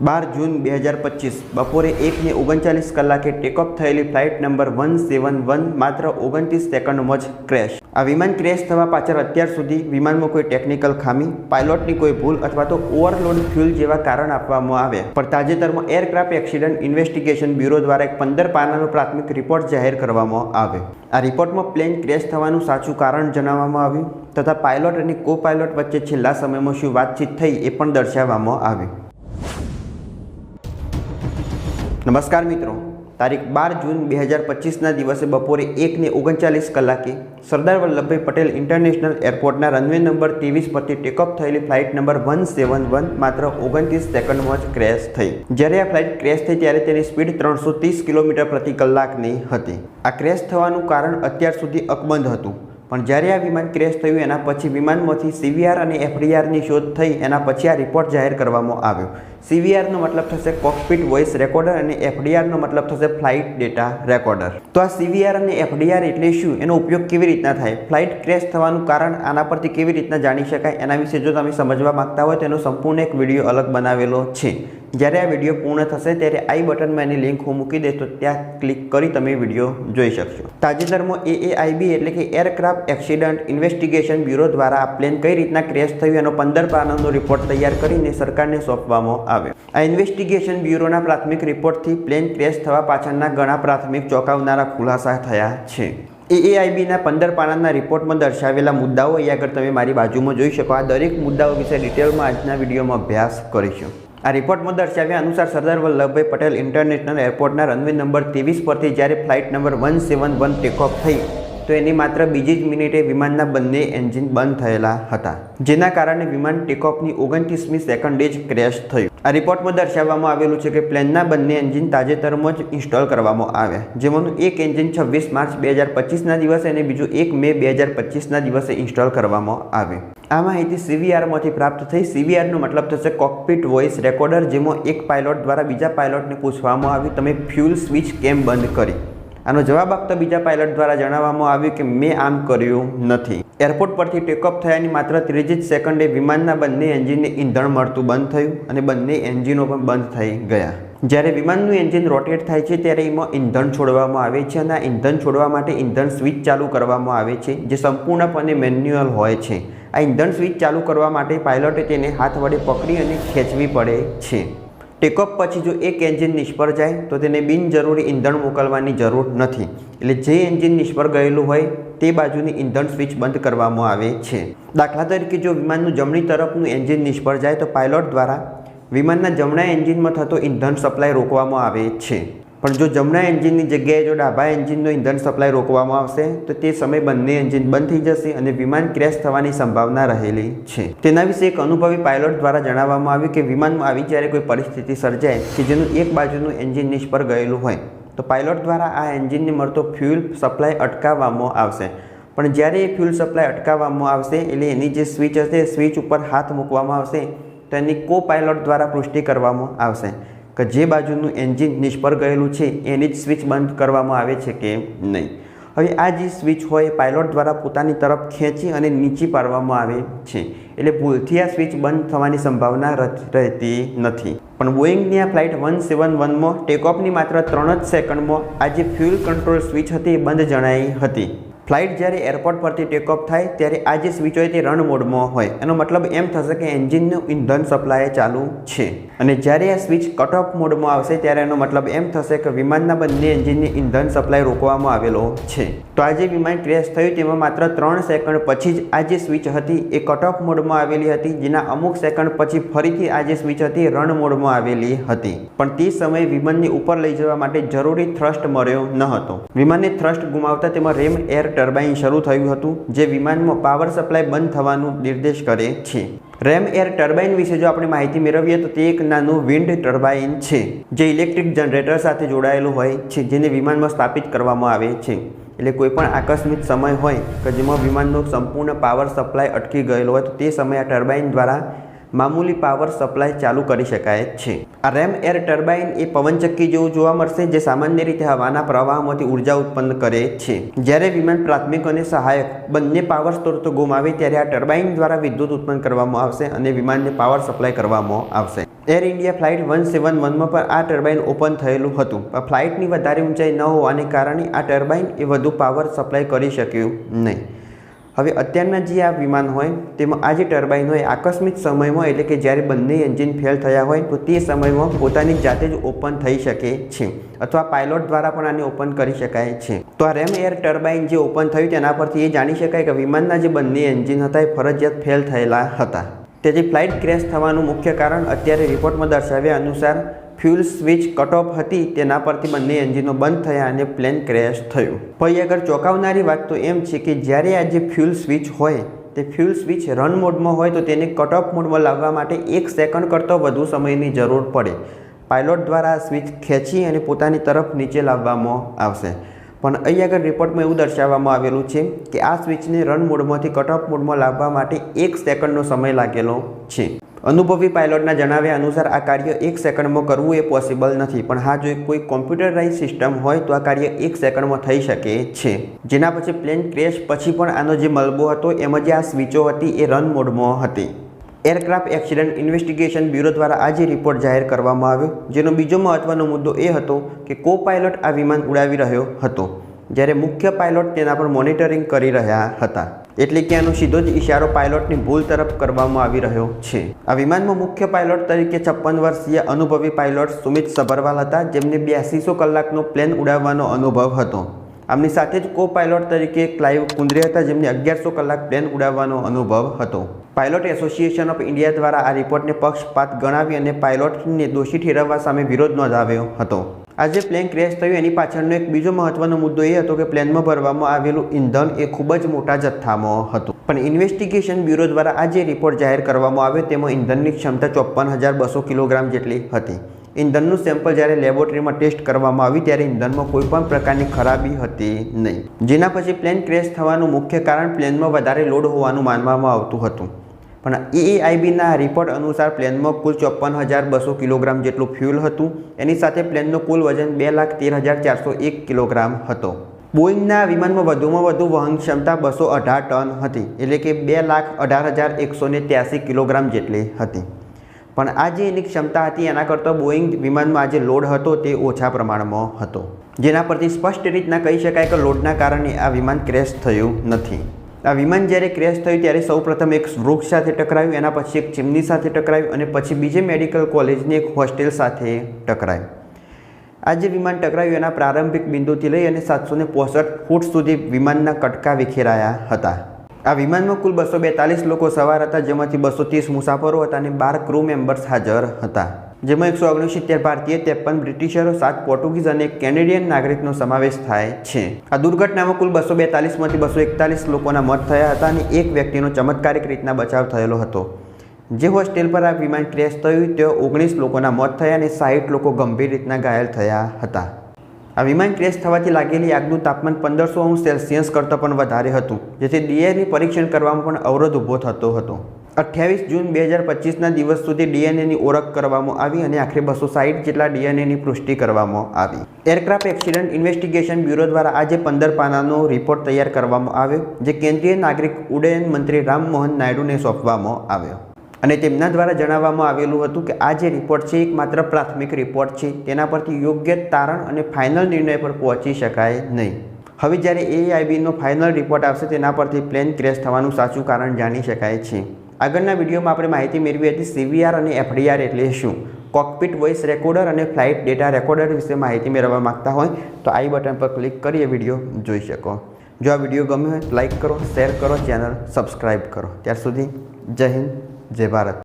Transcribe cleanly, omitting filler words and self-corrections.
12 જૂન 2025 બપોરે 1:39 કલાકે ટેકઓફ થયેલી ફ્લાઇટ નંબર 171 માત્ર 29 સેકન્ડમાં જ ક્રેશ. આ વિમાન ક્રેશ થવા પાછળ અત્યાર સુધી વિમાનમાં કોઈ ટેકનિકલ ખામી, પાયલોટની કોઈ ભૂલ અથવા તો ઓવરલોડ ફ્યુલ જેવા કારણ આપવામાં આવ્યા. પણ તાજેતરમાં એરક્રાફ્ટ એક્સિડન્ટ ઇન્વેસ્ટિગેશન બ્યુરો દ્વારા એક 15 પાનાનો પ્રાથમિક રિપોર્ટ જાહેર કરવામાં આવ્યો. આ રિપોર્ટમાં પ્લેન ક્રેશ થવાનું સાચું કારણ જણાવવામાં આવ્યું તથા પાયલોટ અને કો પાયલોટ વચ્ચે છેલ્લા સમયમાં શું વાતચીત થઈ એ પણ દર્શાવવામાં આવ્યું. નમસ્કાર મિત્રો, તારીખ 12 જૂન 2025ના દિવસે બપોરે 1:39 કલાકે સરદાર વલ્લભભાઈ પટેલ ઇન્ટરનેશનલ એરપોર્ટના રનવે નંબર 23 પરથી ટેકઓફ થયેલી ફ્લાઇટ નંબર 171 માત્ર 29 સેકન્ડમાં જ ક્રેશ થઈ. જ્યારે આ ફ્લાઇટ ક્રેશ થઈ ત્યારે તેની સ્પીડ 330 કિલોમીટર પ્રતિ કલાકની હતી. આ ક્રેશ થવાનું કારણ અત્યાર સુધી અકબંધ હતું, પણ જ્યારે આ વિમાન ક્રેશ થયું એના પછી વિમાનમાંથી CVR અને FDRની શોધ થઈ. એના પછી આ રિપોર્ટ જાહેર કરવામાં આવ્યો. CVRનો મતલબ થશે કોકપિટ વોઇસ રેકોર્ડર અને FDRનો મતલબ થશે ફ્લાઇટ ડેટા રેકોર્ડર. તો આ CVR અને FDR એટલે શું, એનો ઉપયોગ કેવી રીતના થાય, ફ્લાઇટ ક્રેશ થવાનું કારણ આના પરથી કેવી રીતના જાણી શકાય, એના વિશે જો તમે સમજવા માંગતા હોય તો એનો સંપૂર્ણ એક વિડીયો અલગ બનાવેલો છે. જ્યારે આ વિડીયો પૂર્ણ થશે ત્યારે આઈ બટનમાં એની લિંક હું મૂકી દઈશ, તો ત્યાં ક્લિક કરી તમે વિડીયો જોઈ શકશો. તાજેતરમાં AAIB એટલે કે એરક્રાફ્ટ એક્સિડન્ટ ઇન્વેસ્ટિગેશન બ્યુરો દ્વારા આ પ્લેન કઈ રીતના ક્રેશ થયું એનો 15 પાનાનો રિપોર્ટ તૈયાર કરીને સરકારને સોંપવામાં આવ્યો. આ ઇન્વેસ્ટિગેશન બ્યુરોના પ્રાથમિક રિપોર્ટથી પ્લેન ક્રેશ થવા પાછળના ઘણા પ્રાથમિક ચોંકાવનારા ખુલાસા થયા છે. AAIBના 15 પાનાના રિપોર્ટમાં દર્શાવેલા મુદ્દાઓ અહીં આગળ તમે મારી બાજુમાં જોઈ શકો. આ દરેક મુદ્દાઓ વિશે ડિટેલમાં આજના વિડીયોમાં અભ્યાસ કરીશું. આ રિપોર્ટમાં દર્શાવ્યા અનુસાર સરદાર વલ્લભભાઈ પટેલ ઇન્ટરનેશનલ એરપોર્ટના રનવે નંબર 23 પરથી જ્યારે ફ્લાઇટ નંબર 171 ટેકઓફ થઈ તો એની માત્ર બીજી જ મિનિટે વિમાનના બંને એન્જિન બંધ થયેલા હતા, જેના કારણે વિમાન ટેકઓફની 29મી સેકન્ડે જ ક્રેશ થયું. આ રિપોર્ટમાં દર્શાવવામાં આવેલું છે કે પ્લેનના બંને એન્જિન તાજેતરમાં જ ઇન્સ્ટોલ કરવામાં આવ્યા, જેમાંનું એક એન્જિન 26 માર્ચ 2025ના દિવસે અને બીજું 1 મે 2025ના દિવસે ઇન્સ્ટોલ કરવામાં આવ્યું. આ માહિતી CVRમાંથી પ્રાપ્ત થઈ. CVRનો મતલબ થશે કોકપિટ વોઇસ રેકોર્ડર, જેમાં એક પાયલોટ દ્વારા બીજા પાયલોટને પૂછવામાં આવ્યું તમે ફ્યુલ સ્વિચ કેમ બંધ કરી. આનો જવાબ આપતા બીજા પાયલટ દ્વારા જણાવવામાં આવ્યું કે મેં આમ કર્યું નથી. એરપોર્ટ પરથી ટેકઓફ થયાની માત્ર 30 જ સેકન્ડે વિમાનના બંને એન્જિનને ઈંધણ મળતું બંધ થયું અને બંને એન્જિનો પણ બંધ થઈ ગયા. જ્યારે વિમાનનું એન્જિન રોટેટ થાય છે ત્યારે એમાં ઈંધણ છોડવામાં આવે છે અને આ ઈંધણ છોડવા માટે ઈંધણ સ્વિચ ચાલુ કરવામાં આવે છે, જે સંપૂર્ણપણે મેન્યુઅલ હોય છે. આ ઈંધણ સ્વિચ ચાલુ કરવા માટે પાયલોટે તેને હાથ વડે પકડી અને ખેંચવી પડે છે. ટેકઓફ પછી જો એક એન્જિન નિષ્ફળ જાય તો તેને બિનજરૂરી ઈંધણ મોકલવાની જરૂર નથી, એટલે જે એન્જિન નિષ્ફળ ગયેલું હોય તે બાજુની ઈંધણ સ્વિચ બંધ કરવામાં આવે છે. દાખલા તરીકે જો વિમાનનું જમણી તરફનું એન્જિન નિષ્ફળ જાય તો પાયલોટ દ્વારા વિમાનના જમણા એન્જિનમાં થતો ઈંધણ સપ્લાય રોકવામાં આવે છે. પણ જો જમણા એન્જિનની જગ્યાએ જો ડાબા એન્જિનનો ઈંધણ સપ્લાય રોકવામાં આવશે તો તે સમયે બંને એન્જિન બંધ થઈ જશે અને વિમાન ક્રેશ થવાની સંભાવના રહેલી છે. તેના વિશે એક અનુભવી પાયલોટ દ્વારા જણાવવામાં આવ્યું કે વિમાનમાં આવી જ્યારે કોઈ પરિસ્થિતિ સર્જાય કે જેનું એક બાજુનું એન્જિન નિષ્ફળ ગયેલું હોય તો પાયલોટ દ્વારા આ એન્જિનને મળતો ફ્યુલ સપ્લાય અટકાવવામાં આવશે. પણ જ્યારે એ ફ્યુલ સપ્લાય અટકાવવામાં આવશે એટલે એની જે સ્વિચ હશે સ્વિચ ઉપર હાથ મૂકવામાં આવશે તો એની કો પાયલોટ દ્વારા પુષ્ટિ કરવામાં આવશે કે જે બાજુનું એન્જિન નિષ્ફળ ગયેલું છે એની જ સ્વિચ બંધ કરવામાં આવે છે કે નહીં. હવે આ જે સ્વિચ હોય પાયલોટ દ્વારા પોતાની તરફ ખેંચી અને નીચી પાડવામાં આવે છે, એટલે ભૂલથી આ સ્વિચ બંધ થવાની સંભાવના રહેતી નથી. પણ બોઈંગની આ ફ્લાઇટ 171માં ટેકઓફની માત્ર 3 જ સેકન્ડમાં આ જે ફ્યુલ કંટ્રોલ સ્વિચ હતી એ બંધ જણાઈ હતી. ફ્લાઇટ જ્યારે એરપોર્ટ પરથી ટેકઓફ થાય ત્યારે આ જે સ્વિચ હોય તે રન મોડમાં હોય. એનો મતલબ એમ થશે કે એન્જિનનું ઈંધણ સપ્લાય ચાલુ છે, અને જ્યારે આ સ્વિચ કટ ઓફ મોડમાં આવશે ત્યારે એનો મતલબ એમ થશે કે વિમાનના બંને એન્જિનની ઈંધણ સપ્લાય રોકવામાં આવેલો છે. તો આ જે વિમાન ક્રેશ થયું તેમાં માત્ર 3 સેકન્ડ પછી જ આ જે સ્વિચ હતી એ કટ ઓફ મોડમાં આવેલી હતી, જેના અમુક સેકન્ડ પછી ફરીથી આ જે સ્વિચ હતી રન મોડમાં આવેલી હતી. પણ તે સમયે વિમાનને ઉપર લઈ જવા માટે જરૂરી થ્રસ્ટ મળ્યો ન હતો. વિમાનને થ્રસ્ટ ગુમાવતા તેમાં રેમ એર ટર્બાઇન શરૂ થયું હતું, જે વિમાનમાં પાવર સપ્લાય બંધ થવાનું નિર્દેશ કરે છે. રેમ એર ટર્બાઇન વિશે જો આપણે માહિતી મેળવીએ તો તે એક નાનું વિન્ડ ટર્બાઇન છે જે ઇલેક્ટ્રિક જનરેટર સાથે જોડાયેલું હોય છે, જેને વિમાનમાં સ્થાપિત કરવામાં આવે છે. એટલે કોઈ પણ આકસ્મિક સમય હોય કે જેમાં વિમાનનો સંપૂર્ણ પાવર સપ્લાય અટકી ગયેલો હોય તો તે સમયે આ ટર્બાઇન દ્વારા મામૂલી પાવર સપ્લાય ચાલુ કરી શકાય છે. આ રેમ એર ટર્બાઇન એ પવનચક્કી જેવું જોવા મળશે, જે સામાન્ય રીતે હવાના પ્રવાહમાંથી ઉર્જા ઉત્પન્ન કરે છે. જ્યારે વિમાન પ્રાથમિક અને સહાયક બંને પાવર સ્ત્રોતો ગુમાવે ત્યારે આ ટર્બાઇન દ્વારા વિદ્યુત ઉત્પન્ન કરવામાં આવશે અને વિમાનને પાવર સપ્લાય કરવામાં આવશે. એર ઇન્ડિયા ફ્લાઇટ 171માં પણ આ ટર્બાઇન ઓપન થયેલું હતું, પણ ફ્લાઇટની વધારે ઊંચાઈ ન હોવાને કારણે આ ટર્બાઇન એ વધુ પાવર સપ્લાય કરી શક્યું નહીં. હવે અત્યારના જે આ વિમાન હોય તેમાં આ જે ટર્બાઇન હોય આકસ્મિક સમયમાં એટલે કે જ્યારે બંને એન્જિન ફેલ થયા હોય તો તે સમયમાં પોતાની જાતે જ ઓપન થઈ શકે છે અથવા પાયલોટ દ્વારા પણ આને ઓપન કરી શકાય છે. તો આ રેમ એર ટર્બાઇન જે ઓપન થયું તેના પરથી એ જાણી શકાય કે વિમાનના જે બંને એન્જિન હતા એ ફરજિયાત ફેલ થયેલા હતા. તેથી ફ્લાઇટ ક્રેશ થવાનું મુખ્ય કારણ અત્યારે રિપોર્ટમાં દર્શાવ્યા અનુસાર ફ્યુલ સ્વિચ કટ ઓફ હતી, તેના પરથી બંને એન્જિનો બંધ થયા અને પ્લેન ક્રેશ થયું. પછી આગળ ચોંકાવનારી વાત તો એમ છે કે જ્યારે આ જે ફ્યુલ સ્વિચ હોય તે ફ્યુલ સ્વિચ રન મોડમાં હોય તો તેને કટ ઓફ મોડમાં લાવવા માટે 1 સેકન્ડ કરતાં વધુ સમયની જરૂર પડે. પાયલોટ દ્વારા આ સ્વિચ ખેંચી અને પોતાની તરફ નીચે લાવવામાં આવશે. પણ અહીં આગળ રિપોર્ટમાં એવું દર્શાવવામાં આવેલું છે કે આ સ્વિચને રન મોડમાંથી કટ ઓફ મોડમાં લાવવા માટે 1 સેકન્ડનો સમય લાગેલો છે. અનુભવી પાયલોટના જણાવ્યા અનુસાર આ કાર્ય 1 સેકન્ડમાં કરવું એ પોસિબલ નથી, પણ હા જો કોઈ કોમ્પ્યુટરાઇઝ સિસ્ટમ હોય તો આ કાર્ય 1 સેકન્ડમાં થઈ શકે છે. જેના પછી પ્લેન ક્રેશ પછી પણ આનો જે મલબો હતો એમાં જે આ સ્વિચો હતી એ રન મોડમાં હતી. એરક્રાફ્ટ એક્સિડન્ટ ઇન્વેસ્ટિગેશન બ્યુરો દ્વારા આ જે રિપોર્ટ જાહેર કરવામાં આવ્યો, જેનો બીજો મહત્વનો મુદ્દો એ હતો કે કો પાયલોટ આ વિમાન ઉડાવી રહ્યો હતો, જ્યારે મુખ્ય પાયલોટ તેના પર મોનિટરિંગ કરી રહ્યા હતા. એટલે કે આનો સીધો જ ઇશારો પાયલોટની ભૂલ તરફ કરવામાં આવી રહ્યો છે. આ વિમાનમાં મુખ્ય પાયલોટ તરીકે 56 વર્ષીય અનુભવી પાયલોટ સુમિત સબરવાલ હતા, જેમને 8200 કલાકનો પ્લેન ઉડાવવાનો અનુભવ હતો. આમની સાથે જ કો પાયલોટ તરીકે ક્લાઇવ કુંદ્રે હતા, જેમને 1100 કલાક પ્લેન ઉડાવવાનો અનુભવ હતો. પાયલોટ એસોસિએશન ઓફ ઇન્ડિયા દ્વારા આ રિપોર્ટને પક્ષપાત ગણાવી અને પાયલોટને દોષી ઠેરવવા સામે વિરોધ નોંધાવ્યો હતો. આજે પ્લેન ક્રેશ થયું એની પાછળનો એક બીજો મહત્વનો મુદ્દો એ હતો કે પ્લેનમાં ભરવામાં આવેલું ઈંધણ એ ખૂબ જ મોટા જથ્થામાં હતું. પણ ઇન્વેસ્ટિગેશન બ્યુરો દ્વારા આ જે રિપોર્ટ જાહેર કરવામાં આવ્યો તેમાં ઈંધણની ક્ષમતા 54,200 કિલોગ્રામ જેટલી હતી. ઈંધણનું સેમ્પલ જ્યારે લેબોરેટરીમાં ટેસ્ટ કરવામાં આવ્યું ત્યારે ઈંધણમાં કોઈ પણ પ્રકારની ખરાબી હતી નહીં. જેના પછી પ્લેન ક્રેશ થવાનું મુખ્ય કારણ પ્લેનમાં વધારે લોડ હોવાનું માનવામાં આવતું હતું. પણ EAIBના રિપોર્ટ અનુસાર પ્લેનમાં કુલ 54,200 કિલોગ્રામ જેટલું ફ્યુલ હતું. એની સાથે પ્લેનનું કુલ વજન 2,13,401 કિલોગ્રામ હતો. બોઈંગના વિમાનમાં વધુમાં વધુ વહન ક્ષમતા 218 ટન હતી, એટલે કે 2,18,183 કિલોગ્રામ જેટલી હતી. પણ આ જે એની ક્ષમતા હતી એના કરતાં બોઈંગ વિમાનમાં જે લોડ હતો તે ઓછા પ્રમાણમાં હતો, જેના પરથી સ્પષ્ટ રીતના કહી શકાય કે લોડના કારણે આ વિમાન ક્રેશ થયું નથી. આ વિમાન જ્યારે ક્રેશ થયું ત્યારે સૌપ્રથમ એક વૃક્ષ સાથે ટકરાયું, એના પછી એક ચીમની સાથે ટકરાયું અને પછી બીજે મેડિકલ કોલેજની એક હોસ્ટેલ સાથે ટકરાયું. આ જે વિમાન ટકરાયું એના પ્રારંભિક બિંદુથી લઈ અને 765 ફૂટ સુધી વિમાનના કટકા વિખેરાયા હતા. આ વિમાનમાં કુલ 242 લોકો સવાર હતા, જેમાંથી 230 મુસાફરો હતા અને 12 ક્રૂ મેમ્બર્સ હાજર હતા, જેમાં 169 ભારતીય, 53 બ્રિટિશરો, 7 પોર્ટુગીઝ અને કેનેડિયન નાગરિકનો સમાવેશ થાય છે. આ દુર્ઘટનામાં કુલ 242માંથી 241 લોકોના મોત થયા હતા અને એક વ્યક્તિનો ચમત્કારિક રીતના બચાવ થયેલો હતો. જે હોસ્ટેલ પર આ વિમાન ક્રેશ થયું ત્યાં 19 લોકોના મોત થયા અને 60 લોકો ગંભીર રીતના ઘાયલ થયા હતા. આ વિમાન ક્રેશ થવાથી લાગેલી આગનું તાપમાન 1500°C કરતાં પણ વધારે હતું, જેથી ડીએનએ પરીક્ષણ કરવામાં પણ અવરોધ ઊભો થતો હતો. 28 જૂન 2025ના દિવસ સુધી ડીએનએની ઓળખ કરવામાં આવી અને આખરે 260 જેટલા ડીએનએની પુષ્ટિ કરવામાં આવી. એરક્રાફ્ટ એક્સિડન્ટ ઇન્વેસ્ટિગેશન બ્યુરો દ્વારા આજે 15 પાનાનો રિપોર્ટ તૈયાર કરવામાં આવ્યો, જે કેન્દ્રીય નાગરિક ઉડ્ડયન મંત્રી રામમોહન નાયડુને સોંપવામાં આવ્યો. અને તેમના દ્વારા જણાવવામાં આવેલું હતું કે આ જે રિપોર્ટ છે એક માત્ર પ્રાથમિક રિપોર્ટ છે, તેના પરથી યોગ્ય તારણ અને ફાઇનલ નિર્ણય પર પહોંચી શકાય નહીં. હવે જ્યારે EAIBનો ફાઇનલ રિપોર્ટ આવશે તેના પરથી પ્લેન ક્રેશ થવાનું સાચું કારણ જાણી શકાય છે. આગળના વિડીયોમાં આપણે માહિતી મેળવી હતી CVR અને FDR એટલે શું. કોકપિટ વોઇસ રેકોર્ડર અને ફ્લાઇટ ડેટા રેકોર્ડર વિશે માહિતી મેળવવા માંગતા હોય તો આઈ બટન પર ક્લિક કરી એ વિડીયો જોઈ શકો. જો આ વિડીયો ગમ્યો હોય તો લાઇક કરો, શેર કરો, ચેનલ સબસ્ક્રાઈબ કરો. ત્યાર સુધી જય હિન્દ, જય ભારત.